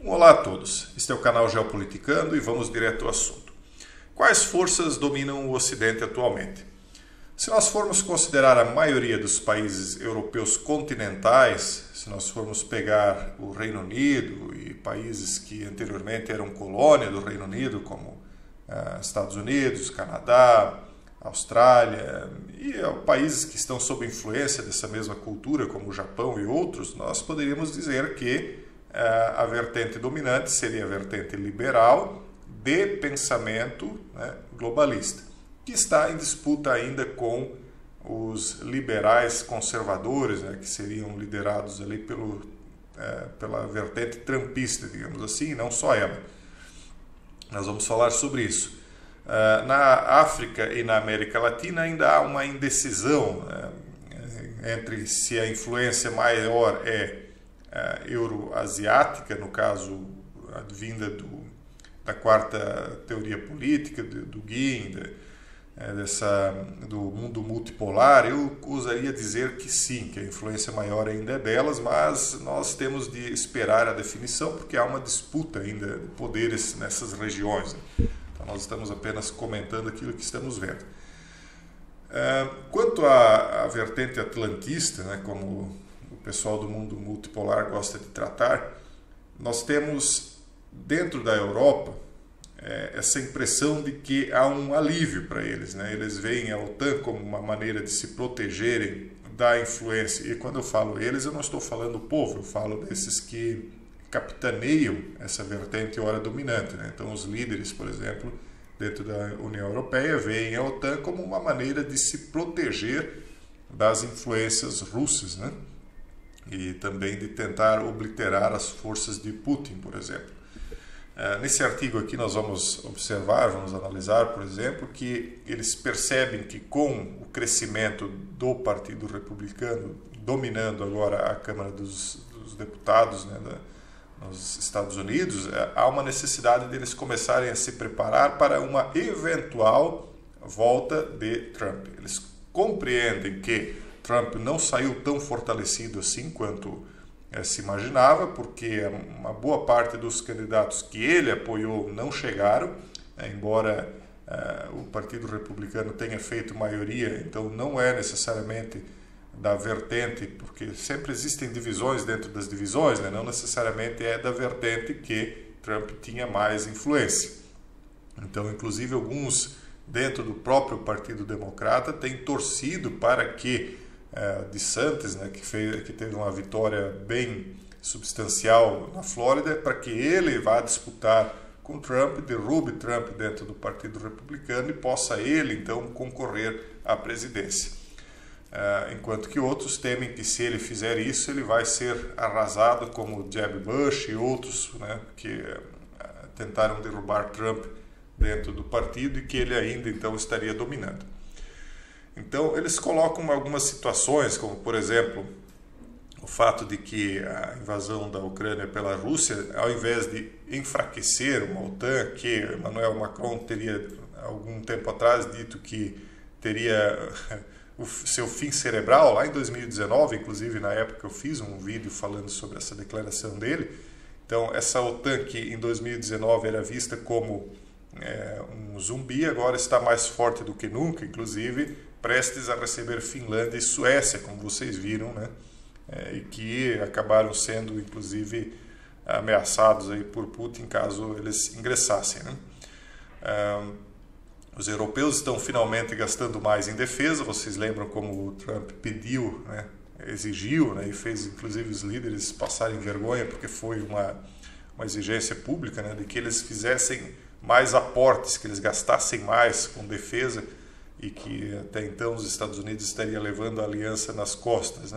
Olá a todos, este é o canal Geopoliticando e vamos direto ao assunto. Quais forças dominam o Ocidente atualmente? Se nós formos considerar a maioria dos países europeus continentais, se nós formos pegar o Reino Unido e países que anteriormente eram colônia do Reino Unido, como Estados Unidos, Canadá, Austrália e países que estão sob influência dessa mesma cultura, como o Japão e outros, nós poderíamos dizer que a vertente dominante seria a vertente liberal de pensamento, globalista, que está em disputa ainda com os liberais conservadores, que seriam liderados ali pela vertente trumpista, digamos assim, e não só ela. Nós vamos falar sobre isso. Na África e na América Latina ainda há uma indecisão entre se a influência maior é euroasiática, no caso advinda da quarta teoria política, do Guin, do mundo multipolar. Eu ousaria dizer que sim, que a influência maior ainda é delas, mas nós temos de esperar a definição, porque há uma disputa ainda de poderes nessas regiões. Então nós estamos apenas comentando aquilo que estamos vendo. Quanto à vertente atlantista, como o pessoal do mundo multipolar gosta de tratar, nós temos dentro da Europa essa impressão de que há um alívio para eles. Eles veem a OTAN como uma maneira de se protegerem da influência. E quando eu falo eles, eu não estou falando o povo, eu falo desses que capitaneiam essa vertente ora dominante. Então os líderes, por exemplo, dentro da União Europeia, veem a OTAN como uma maneira de se proteger das influências russas, e também de tentar obliterar as forças de Putin, por exemplo. Nesse artigo aqui nós vamos observar, vamos analisar, por exemplo, que eles percebem que com o crescimento do Partido Republicano, dominando agora a Câmara dos Deputados nos Estados Unidos, há uma necessidade deles começarem a se preparar para uma eventual volta de Trump. Eles compreendem que Trump não saiu tão fortalecido assim quanto se imaginava, porque uma boa parte dos candidatos que ele apoiou não chegaram, embora o Partido Republicano tenha feito maioria, então não é necessariamente da vertente, porque sempre existem divisões dentro das divisões, não necessariamente é da vertente que Trump tinha mais influência. Então, inclusive, alguns dentro do próprio Partido Democrata têm torcido para que DeSantis, que teve uma vitória bem substancial na Flórida, para que ele vá disputar com Trump, derrube Trump dentro do Partido Republicano e possa ele, então, concorrer à presidência. Enquanto que outros temem que, se ele fizer isso, ele vai ser arrasado, como Jeb Bush e outros que tentaram derrubar Trump dentro do partido e que ele ainda, então, estaria dominando. Então, eles colocam algumas situações, como, por exemplo, o fato de que a invasão da Ucrânia pela Rússia, ao invés de enfraquecer uma OTAN, que Emmanuel Macron teria, algum tempo atrás, dito que teria o seu fim cerebral, lá em 2019, inclusive na época eu fiz um vídeo falando sobre essa declaração dele. Então, essa OTAN que em 2019 era vista como um zumbi, agora está mais forte do que nunca, inclusive prestes a receber Finlândia e Suécia, como vocês viram, e que acabaram sendo, inclusive, ameaçados aí por Putin caso eles ingressassem. Os europeus estão finalmente gastando mais em defesa. Vocês lembram como o Trump pediu, exigiu, e fez, inclusive, os líderes passarem vergonha, porque foi uma exigência pública, de que eles fizessem mais aportes, que eles gastassem mais com defesa, e que até então os Estados Unidos estariam levando a aliança nas costas.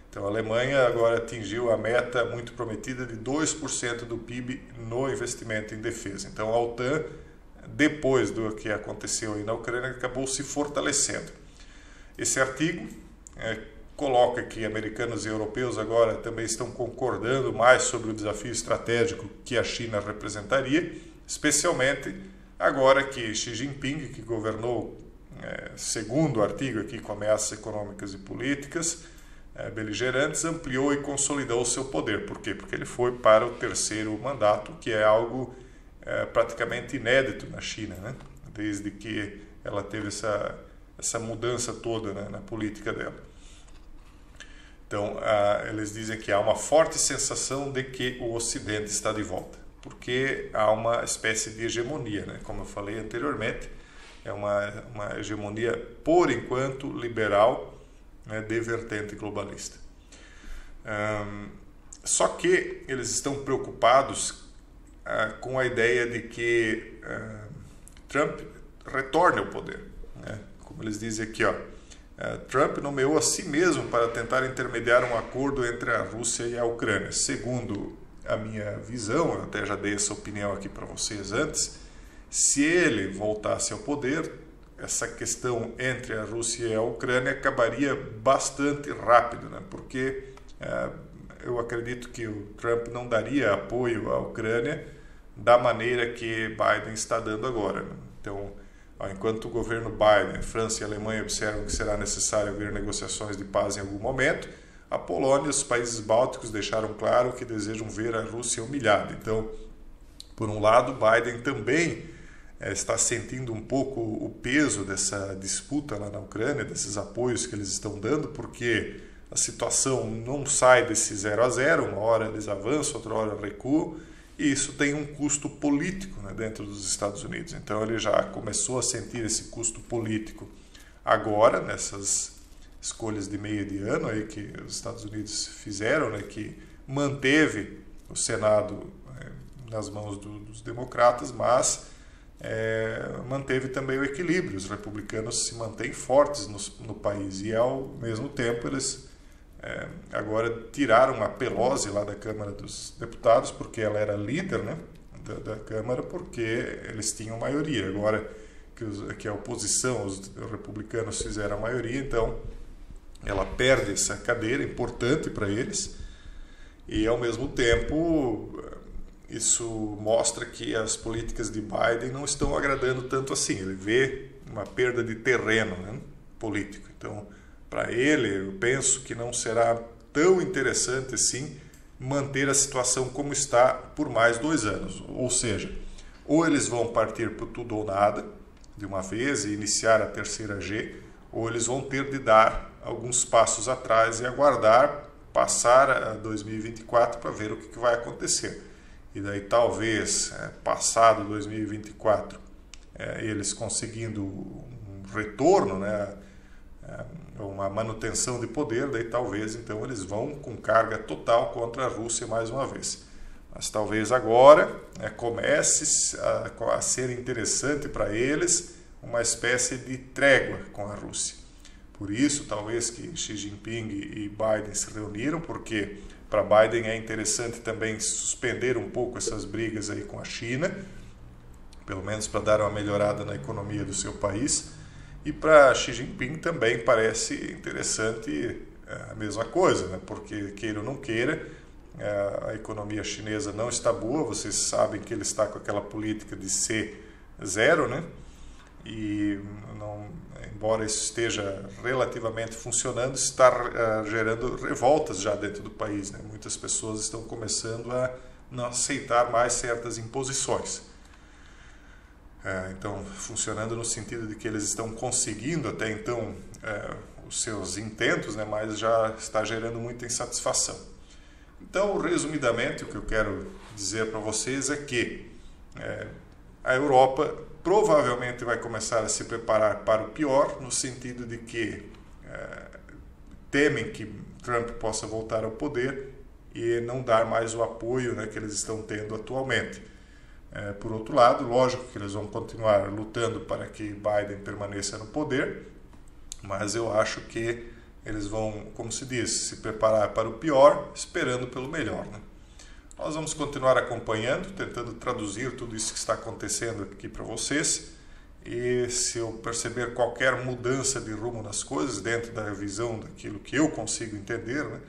Então a Alemanha agora atingiu a meta muito prometida de 2% do PIB no investimento em defesa. Então a OTAN, depois do que aconteceu aí na Ucrânia, acabou se fortalecendo. Esse artigo coloca que americanos e europeus agora também estão concordando mais sobre o desafio estratégico que a China representaria, especialmente agora que Xi Jinping, que governou, segundo o artigo aqui, com ameaças econômicas e políticas, beligerantes, ampliou e consolidou o seu poder. Por quê? Porque ele foi para o terceiro mandato, que é algo praticamente inédito na China, né? Desde que ela teve essa mudança toda, né, na política dela. Então, eles dizem que há uma forte sensação de que o Ocidente está de volta, porque há uma espécie de hegemonia, né? Como eu falei anteriormente, é uma hegemonia, por enquanto, liberal, né, de vertente globalista. Só que eles estão preocupados com a ideia de que Trump retorne ao poder, né? Como eles dizem aqui, Trump nomeou a si mesmo para tentar intermediar um acordo entre a Rússia e a Ucrânia. Segundo a minha visão, eu até já dei essa opinião aqui para vocês antes, se ele voltasse ao poder, essa questão entre a Rússia e a Ucrânia acabaria bastante rápido, né? Porque eu acredito que o Trump não daria apoio à Ucrânia da maneira que Biden está dando agora, né? Então, enquanto o governo Biden, França e Alemanha observam que será necessário haver negociações de paz em algum momento, a Polônia e os países bálticos deixaram claro que desejam ver a Rússia humilhada. Então, por um lado, Biden também está sentindo um pouco o peso dessa disputa lá na Ucrânia, desses apoios que eles estão dando, porque a situação não sai desse 0 a 0, uma hora eles avançam, outra hora recuam, e isso tem um custo político, né, dentro dos Estados Unidos. Então ele já começou a sentir esse custo político agora, nessas escolhas de meio de ano aí que os Estados Unidos fizeram, né, que manteve o Senado nas mãos dos democratas, mas manteve também o equilíbrio. Os republicanos se mantêm fortes no país e, ao mesmo tempo, eles agora tiraram a Pelosi lá da Câmara dos Deputados, porque ela era líder, né, da Câmara, porque eles tinham maioria. Agora que a oposição, os republicanos fizeram a maioria, então ela perde essa cadeira importante para eles, e ao mesmo tempo isso mostra que as políticas de Biden não estão agradando tanto assim. Ele vê uma perda de terreno, né, político. Então, para ele, eu penso que não será tão interessante assim manter a situação como está por mais 2 anos. Ou seja, ou eles vão partir para tudo ou nada de uma vez e iniciar a terceira G, ou eles vão ter de dar alguns passos atrás e aguardar passar a 2024 para ver o que vai acontecer. E daí talvez, passado 2024, eles conseguindo um retorno, né, uma manutenção de poder, daí talvez então eles vão com carga total contra a Rússia mais uma vez. Mas talvez agora comece a ser interessante para eles uma espécie de trégua com a Rússia. Por isso, talvez que Xi Jinping e Biden se reuniram, porque para Biden é interessante também suspender um pouco essas brigas aí com a China, pelo menos para dar uma melhorada na economia do seu país. E para Xi Jinping também parece interessante a mesma coisa, né? Porque queira ou não queira, a economia chinesa não está boa. Vocês sabem que ele está com aquela política de C0, né? E embora isso esteja relativamente funcionando, está gerando revoltas já dentro do país, né? Muitas pessoas estão começando a não aceitar mais certas imposições. Então, funcionando no sentido de que eles estão conseguindo até então os seus intentos, né? Mas já está gerando muita insatisfação. Então, resumidamente, o que eu quero dizer para vocês é que a Europa provavelmente vai começar a se preparar para o pior, no sentido de que temem que Trump possa voltar ao poder e não dar mais o apoio, né, que eles estão tendo atualmente. Por outro lado, lógico que eles vão continuar lutando para que Biden permaneça no poder, mas eu acho que eles vão, como se diz, se preparar para o pior, esperando pelo melhor, né? Nós vamos continuar acompanhando, tentando traduzir tudo isso que está acontecendo aqui para vocês. E se eu perceber qualquer mudança de rumo nas coisas, dentro da visão daquilo que eu consigo entender, né,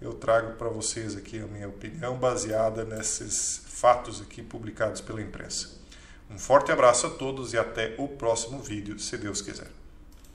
eu trago para vocês aqui a minha opinião baseada nesses fatos aqui publicados pela imprensa. Um forte abraço a todos e até o próximo vídeo, se Deus quiser.